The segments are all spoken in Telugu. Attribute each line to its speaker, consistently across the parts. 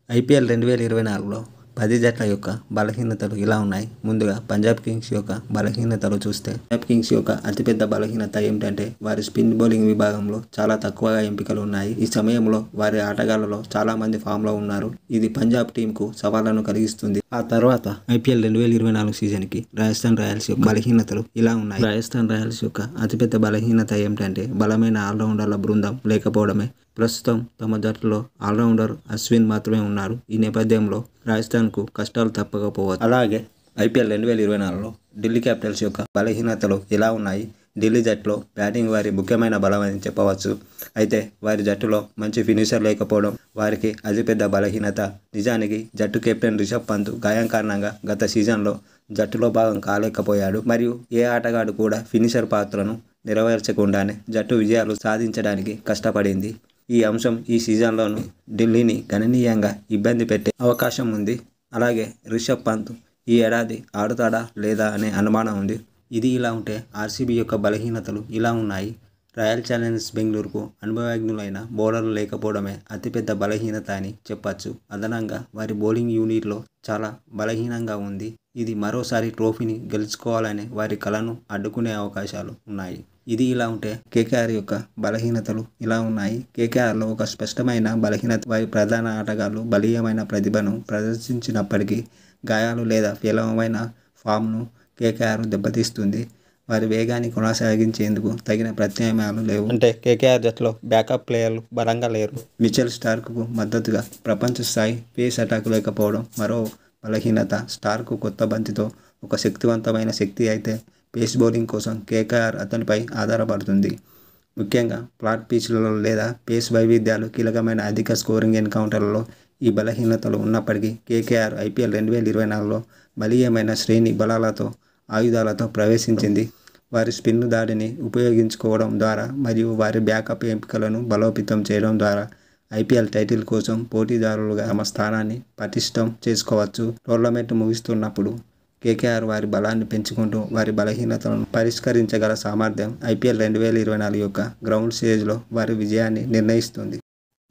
Speaker 1: ఐపీఎల్ 2024లో 10 జట్ల యొక్క బలహీనతలు ఇలా ఉన్నాయి. ముందుగా పంజాబ్ కింగ్స్ యొక్క బలహీనతలు చూస్తే, పంజాబ్ కింగ్స్ యొక్క అతిపెద్ద బలహీనత ఏమిటంటే వారి స్పిన్ బౌలింగ్ విభాగంలో చాలా తక్కువగా ఎంపికలు ఉన్నాయి. ఈ సమయంలో వారి ఆటగాళ్లలో చాలా మంది ఫామ్లో ఉన్నారు. ఇది పంజాబ్ టీంకు సవాళ్లను కలిగిస్తుంది. ఆ తర్వాత ఐపీఎల్ 2024 సీజన్కి రాజస్థాన్ రాయల్స్ యొక్క బలహీనతలు ఇలా ఉన్నాయి. రాజస్థాన్ రాయల్స్ యొక్క అతిపెద్ద బలహీనత ఏమిటంటే బలమైన ఆల్రౌండర్ల బృందం లేకపోవడమే. ప్రస్తుతం తమ జట్టులో ఆల్రౌండర్ అశ్విన్ మాత్రమే ఉన్నారు. ఈ నేపథ్యంలో రాజస్థాన్కు కష్టాలు తప్పకపోవచ్చు. అలాగే ఐపీఎల్ 2024లో ఢిల్లీ క్యాపిటల్స్ యొక్క బలహీనతలు ఇలా ఉన్నాయి. ఢిల్లీ జట్టులో బ్యాటింగ్ వారి ముఖ్యమైన బలం అని చెప్పవచ్చు. అయితే వారి జట్టులో మంచి ఫినిషర్ లేకపోవడం వారికి అతిపెద్ద బలహీనత. నిజానికి జట్టు కెప్టెన్ రిషబ్ పంత్ గాయం కారణంగా గత సీజన్లో జట్టులో భాగం కాలేకపోయాడు. మరియు ఏ ఆటగాడు కూడా ఫినిషర్ పాత్రను నెరవేర్చకుండానే జట్టు విజయాలు సాధించడానికి కష్టపడింది. ఈ అంశం ఈ సీజన్లోనూ ఢిల్లీని గణనీయంగా ఇబ్బంది పెట్టే అవకాశం ఉంది. అలాగే రిషబ్ పంత్ ఈ ఏడాది ఆడుతాడా లేదా అనే అనుమానం ఉంది. ఇది ఇలా ఉంటే ఆర్సీబీ యొక్క బలహీనతలు ఇలా ఉన్నాయి. రాయల్ ఛాలెంజర్స్ బెంగళూరుకు అనుభవజ్ఞులైన బౌలర్లు లేకపోవడమే అతిపెద్ద బలహీనత అని చెప్పచ్చు. అదనంగా వారి బౌలింగ్ యూనిట్లో చాలా బలహీనంగా ఉంది. ఇది మరోసారి ట్రోఫీని గెలుచుకోవాలనే వారి కలను అడ్డుకునే అవకాశాలు ఉన్నాయి. ఇది ఇలా ఉంటే కేకేఆర్ యొక్క బలహీనతలు ఇలా ఉన్నాయి. కేకేఆర్లో ఒక స్పష్టమైన బలహీనత వారి ప్రధాన ఆటగాళ్లు బలీయమైన ప్రతిభను ప్రదర్శించినప్పటికీ గాయాలు లేదా పేలవమైన ఫామ్ను కేకేఆర్ దెబ్బతీస్తుంది. వారి వేగాన్ని కొనసాగించేందుకు తగిన ప్రత్యామ్నాయాలు లేవు. అంటే కేకేఆర్ జట్టులో బ్యాకప్ ప్లేయర్లు బలంగా లేరు. మిచెల్ స్టార్క్కు మద్దతుగా ప్రపంచ స్థాయి పేస్ అటాక్ లేకపోవడం మరో బలహీనత. స్టార్క్ కొత్త బంతితో ఒక శక్తివంతమైన శక్తి అయితే పేస్ బౌలింగ్ కోసం కేకేఆర్ అతనిపై ఆధారపడుతుంది. ముఖ్యంగా ఫ్లాట్ పిచ్లలో లేదా పేస్ వైవిధ్యాలు కీలకమైన అధిక స్కోరింగ్ ఎన్కౌంటర్లలో ఈ బలహీనతలు ఉన్నప్పటికీ కేకేఆర్ ఐపీఎల్ 2024లో బలీయమైన శ్రేణి బలాలతో ఆయుధాలతో ప్రవేశించింది. వారి స్పిన్ దాడిని ఉపయోగించుకోవడం ద్వారా మరియు వారి బ్యాకప్ ఎంపికలను బలోపేతం చేయడం ద్వారా ఐపీఎల్ టైటిల్ కోసం పోటీదారులుగా తమ స్థానాన్ని పటిష్టం చేసుకోవచ్చు. టోర్నమెంట్ ముగుస్తున్నప్పుడు కేకేఆర్ వారి బలాన్ని పెంచుకుంటూ వారి బలహీనతలను పరిష్కరించగల సామర్థ్యం ఐపీఎల్ 2024 యొక్క గ్రౌండ్ స్టేజ్లో వారి విజయాన్ని నిర్ణయిస్తుంది.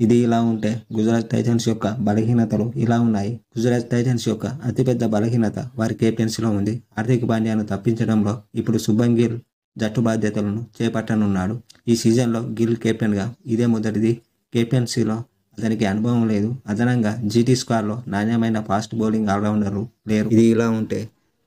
Speaker 1: ఇది ఇలా ఉంటే గుజరాత్ టైటన్స్ యొక్క బలహీనతలు ఇలా ఉన్నాయి. గుజరాత్ టైటన్స్ యొక్క అతిపెద్ద బలహీనత వారి కెప్టెన్సీలో ఉంది. హార్దిక్ పాండ్యాను తప్పించడంలో ఇప్పుడు శుభ్మన్ గిల్ జట్టు బాధ్యతలను చేపట్టనున్నాడు. ఈ సీజన్లో గిల్ కెప్టెన్గా ఇదే మొదటిది. కెప్టెన్సీలో అతనికి అనుభవం లేదు. అదనంగా జీటీ స్క్వాడ్లో నాణ్యమైన ఫాస్ట్ బౌలింగ్ ఆల్రౌండర్లు లేరు. ఇది ఇలా ఉంటే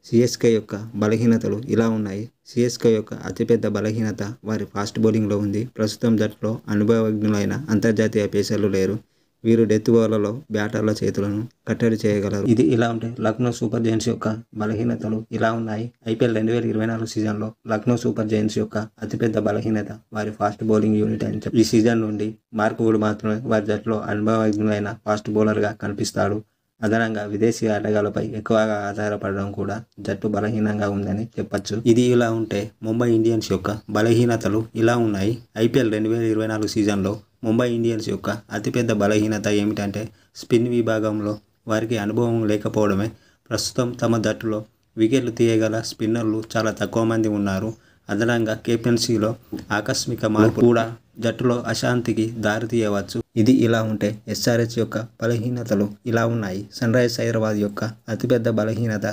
Speaker 1: సిఎస్కే యొక్క బలహీనతలు ఇలా ఉన్నాయి. సిఎస్కే యొక్క అతిపెద్ద బలహీనత వారి ఫాస్ట్ బౌలింగ్లో ఉంది. ప్రస్తుతం జట్టులో అనుభవజ్ఞులైన అంతర్జాతీయ పేసర్లు లేరు. వీరు డెత్ ఓవర్లలో బ్యాటర్ల చేతులను కట్టడి చేయగలరు. ఇది ఇలా ఉంటే లక్నో సూపర్ జైంట్స్ యొక్క బలహీనతలు ఇలా ఉన్నాయి. ఐపీఎల్ 2024 సీజన్లో లక్నో సూపర్ జైంట్స్ యొక్క అతిపెద్ద బలహీనత వారి ఫాస్ట్ బౌలింగ్ యూనిట్ అని ఈ సీజన్ నుండి మార్క్ వుడ్ మాత్రమే వారి జట్టులో అనుభవజ్ఞులైన ఫాస్ట్ బౌలర్గా కనిపిస్తాడు. అదనంగా విదేశీ ఆటగాళ్లపై ఎక్కువగా ఆధారపడడం కూడా జట్టు బలహీనంగా ఉందని చెప్పచ్చు. ఇది ఇలా ఉంటే ముంబై ఇండియన్స్ యొక్క బలహీనతలు ఇలా ఉన్నాయి. ఐపీఎల్ 2024 సీజన్లో ముంబై ఇండియన్స్ యొక్క అతిపెద్ద బలహీనత ఏమిటంటే స్పిన్ విభాగంలో వారికి అనుభవం లేకపోవడమే. ప్రస్తుతం తమ జట్టులో వికెట్లు తీయగల స్పిన్నర్లు చాలా తక్కువ మంది ఉన్నారు. అదనంగా కెప్టెన్సీలో ఆకస్మిక మార్పు కూడా జట్టులో అశాంతికి దారితీయవచ్చు. ఇది ఇలా ఉంటే ఎస్ఆర్హెచ్ యొక్క బలహీనతలు ఇలా ఉన్నాయి. సన్ రైజర్స్ హైదరాబాద్ యొక్క అతిపెద్ద బలహీనత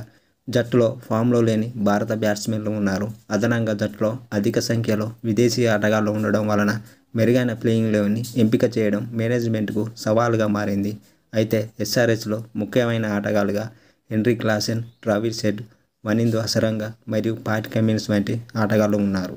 Speaker 1: జట్టులో ఫామ్లో లేని భారత బ్యాట్స్మెన్లు ఉన్నారు. అదనంగా జట్టులో అధిక సంఖ్యలో విదేశీ ఆటగాళ్లు ఉండడం వలన మెరుగైన ప్లేయింగ్ లెవెన్ని ఎంపిక చేయడం మేనేజ్మెంట్కు సవాలుగా మారింది. అయితే ఎస్ఆర్హెచ్లో ముఖ్యమైన ఆటగాళ్లుగా Henry Klaasen, Travis Head, Wanindu Hasaranga మరియు పాట్ కమిన్స్ వంటి ఆటగాళ్లు ఉన్నారు.